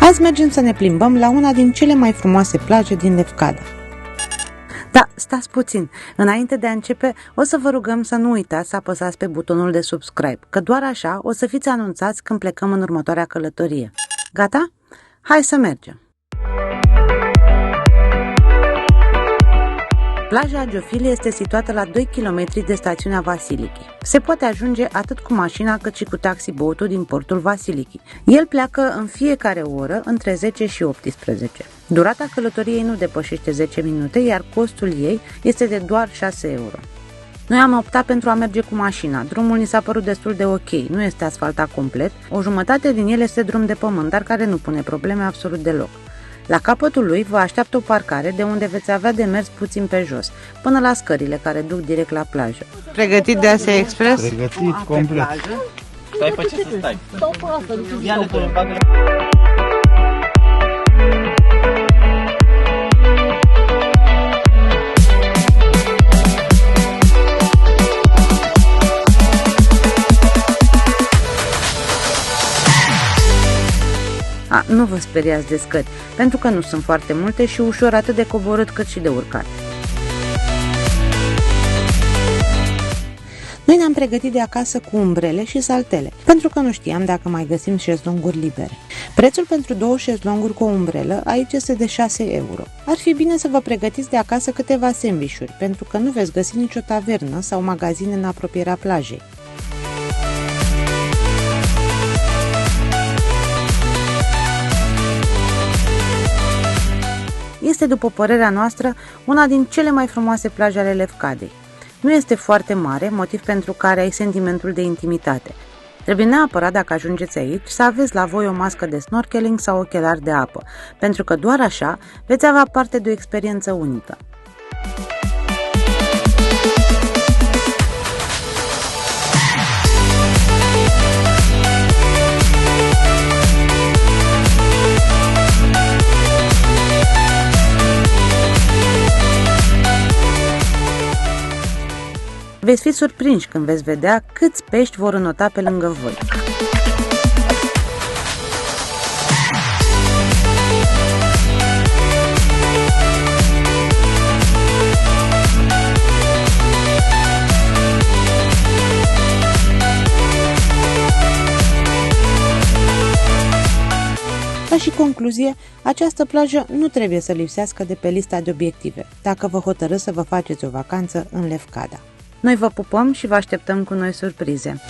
Azi mergem să ne plimbăm la una din cele mai frumoase plaje din Lefkada. Da, stați puțin. Înainte de a începe, o să vă rugăm să nu uitați să apăsați pe butonul de subscribe, că doar așa o să fiți anunțați când plecăm în următoarea călătorie. Gata? Hai să mergem! Plaja Agiofili este situată la 2 km de stațiunea Vasiliki. Se poate ajunge atât cu mașina cât și cu taxi-botul din portul Vasiliki. El pleacă în fiecare oră între 10 și 18. Durata călătoriei nu depășește 10 minute, iar costul ei este de doar 6 euro. Noi am optat pentru a merge cu mașina. Drumul ni s-a părut destul de ok, nu este asfaltat complet. O jumătate din el este drum de pământ, dar care nu pune probleme absolut deloc. La capătul lui vă așteaptă o parcare de unde veți avea de mers puțin pe jos, până la scările care duc direct la plajă. Pregătit de Asia Express? Pregătit complet. Stai pe ce să stai? Stau pe asta, nu știu. Ia-le tu, bagă. Nu vă speriați de scări, pentru că nu sunt foarte multe și ușor atât de coborât cât și de urcat. Noi ne-am pregătit de acasă cu umbrele și saltele, pentru că nu știam dacă mai găsim șezlonguri libere. Prețul pentru 2 șezlonguri cu o umbrelă aici este de 6 euro. Ar fi bine să vă pregătiți de acasă câteva sandvișuri, pentru că nu veți găsi nicio tavernă sau magazine în apropierea plajei. Este, după părerea noastră, una din cele mai frumoase plaje ale Lefkadei. Nu este foarte mare, motiv pentru care ai sentimentul de intimitate. Trebuie neapărat, dacă ajungeți aici, să aveți la voi o mască de snorkeling sau ochelari de apă, pentru că doar așa veți avea parte de o experiență unică. Veți fi surprinși când veți vedea câți pești vor înota pe lângă voi. Ca și concluzie, această plajă nu trebuie să lipsească de pe lista de obiective, dacă vă hotărâți să vă faceți o vacanță în Lefkada. Noi vă pupăm și vă așteptăm cu noi surprize!